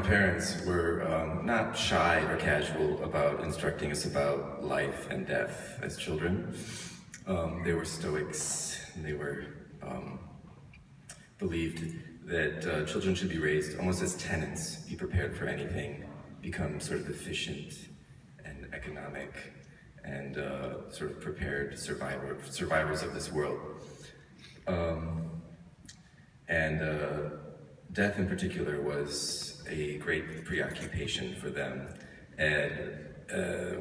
parents were not shy or casual about instructing us about life and death as children. They were Stoics, and they were believed that children should be raised almost as tenants, be prepared for anything, become sort of efficient and economic, and sort of prepared survivors of this world. Death in particular was a great preoccupation for them. And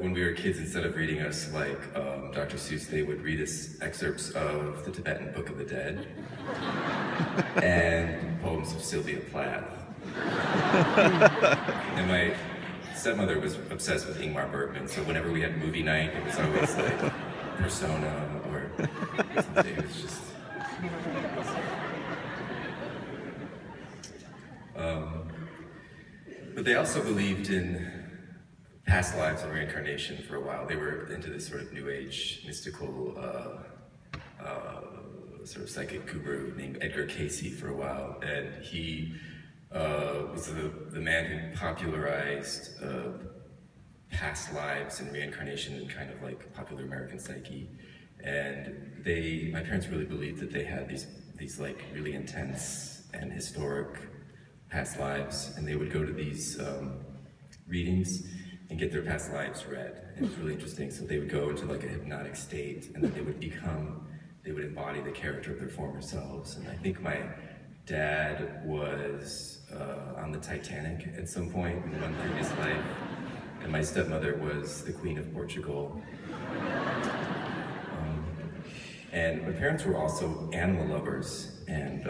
when we were kids, instead of reading us like Dr. Seuss, they would read us excerpts of the Tibetan Book of the Dead and poems of Sylvia Plath. And my stepmother was obsessed with Ingmar Bergman, so whenever we had movie night, it was always like Persona or something. It was just... But they also believed in past lives and reincarnation for a while. They were into this sort of New Age, mystical, sort of psychic guru named Edgar Cayce for a while, and he was the man who popularized past lives and reincarnation in kind of like popular American psyche. And my parents really believed that they had these like really intense and historic past lives, and they would go to these readings and get their past lives read. And it was really interesting. So they would go into like a hypnotic state, and then they would embody the character of their former selves. And I think my dad was on the Titanic at some point in one previous life, and my stepmother was the Queen of Portugal. And my parents were also animal lovers, and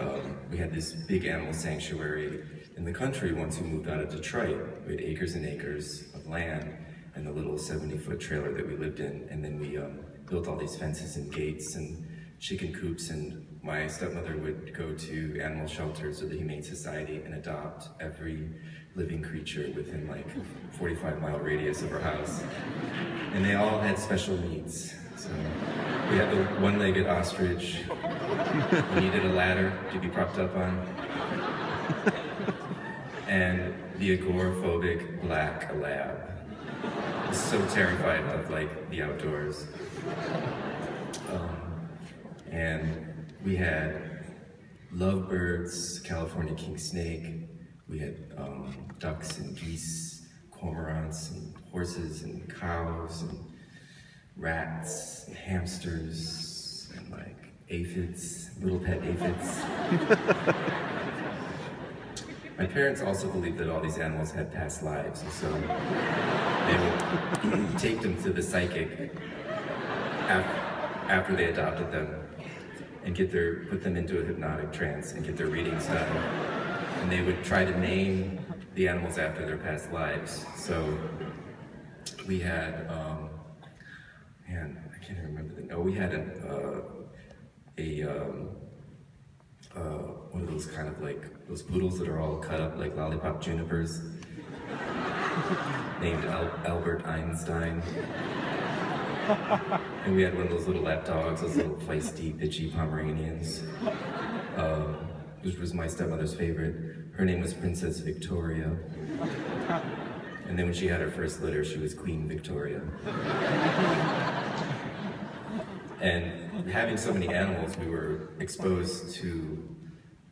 we had this big animal sanctuary in the country once we moved out of Detroit. We had acres and acres of land and the little 70-foot trailer that we lived in, and then we built all these fences and gates and chicken coops, and my stepmother would go to animal shelters or the Humane Society and adopt every living creature within like a 45-mile radius of our house. And they all had special needs. So we had the one-legged ostrich. We needed a ladder to be propped up on. And the agoraphobic black lab. Was so terrified of like the outdoors. And we had lovebirds, California king snake. We had ducks and geese, cormorants and horses and cows and rats and hamsters and like aphids, little pet aphids. My parents also believed that all these animals had past lives, and so they would take them to the psychic after they adopted them and put them into a hypnotic trance and get their readings done. And they would try to name the animals after their past lives. So we had, man, I can't even remember the name. Oh, we had one of those kind of like, those poodles that are all cut up like lollipop junipers, named Albert Einstein. And we had one of those little lap dogs, those little feisty, bitchy Pomeranians, which was my stepmother's favorite. Her name was Princess Victoria. And then when she had her first litter, she was Queen Victoria. And having so many animals, we were exposed to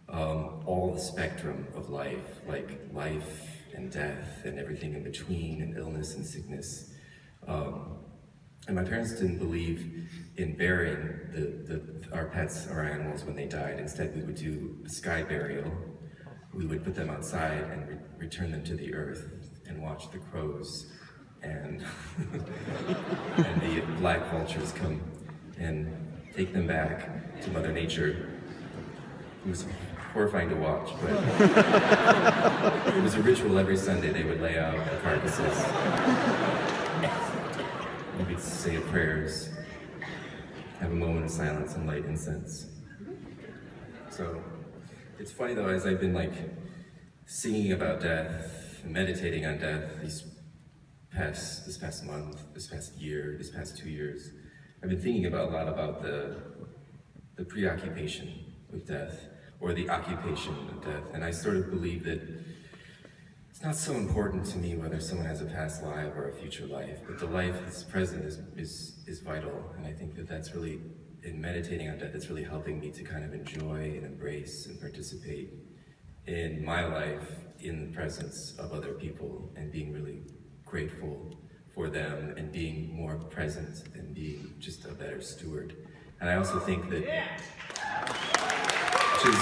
all the spectrum of life, like life and death and everything in between, and illness and sickness. And my parents didn't believe in burying our pets, our animals, when they died. Instead, we would do a sky burial. We would put them outside and return them to the earth and watch the crows and, and the black vultures come and take them back to Mother Nature. It was horrifying to watch, but it was a ritual. Every Sunday they would lay out the carcasses. And we'd say prayers, have a moment of silence and light incense. So it's funny though, as I've been like singing about death and meditating on death this past month, this past year, this past 2 years, I've been thinking a lot about the preoccupation with death, or the occupation of death. And I sort of believe that it's not so important to me whether someone has a past life or a future life, but the life that's present is vital, and I think that that's really, in meditating on death, it's really helping me to kind of enjoy and embrace and participate in my life in the presence of other people, and being really grateful for them, and being more present, and being just a better steward. And I also think that, which is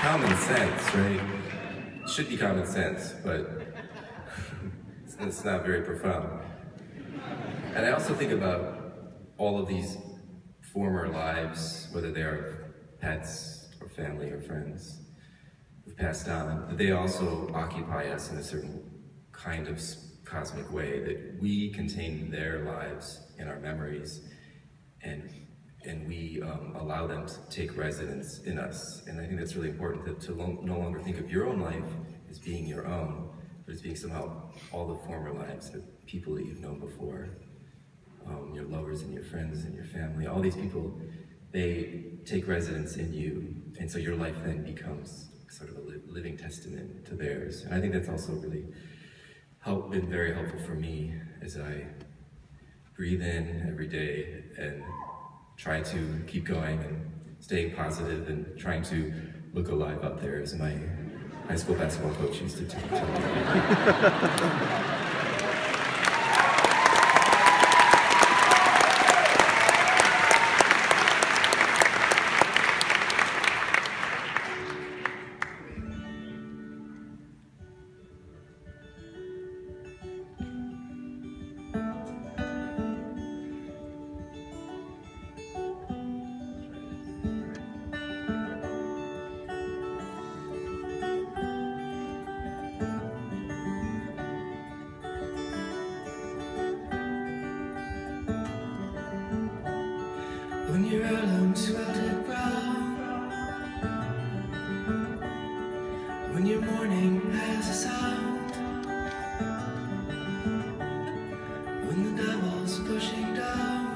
common sense, right? It should be common sense, but it's not very profound. And I also think about all of these former lives, whether they are pets or family or friends who've passed on, that they also occupy us in a certain kind of cosmic way, that we contain their lives in our memories, and we allow them to take residence in us. And I think that's really important, to no longer think of your own life as being your own, but as being somehow all the former lives of people that you've known before. Your lovers and your friends and your family, all these people, they take residence in you, and so your life then becomes sort of a living testament to theirs. And I think that's also really been very helpful for me as I breathe in every day and try to keep going and staying positive and trying to look alive out there, as my high school basketball coach used to tell me. When your heirloom sweltered brown, when your morning has a sound, when the devil's pushing down,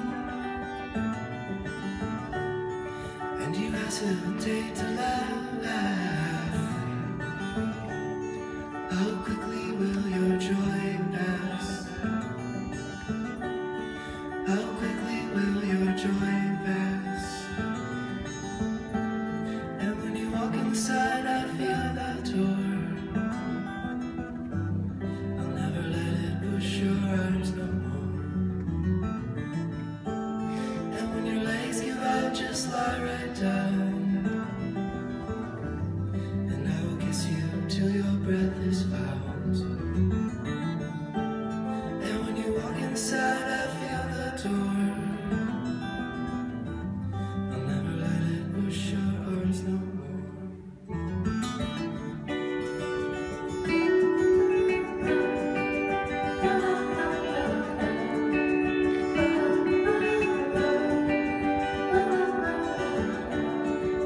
and you hesitate to laugh, how quickly will your joy pass? How quickly will your joy pass? And when you walk inside, I feel that door. I'll never let it push your arms no more. And when your legs give out, just lie right down, and I will kiss you till your breath is found. And when you walk inside, I feel the door. I'll never let it push your arms no more.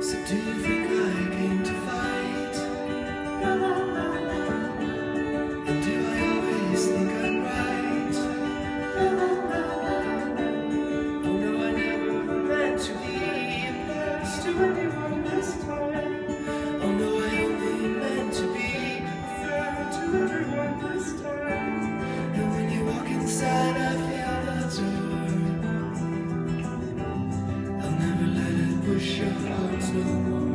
So do you think I came to fight? And do I always think I'm right? Oh no, I never meant to be a past to anyone this time. Oh no, I only meant to be a friend to everyone this time. And when you walk inside, I feel the door. I'll never let it push your heart no more.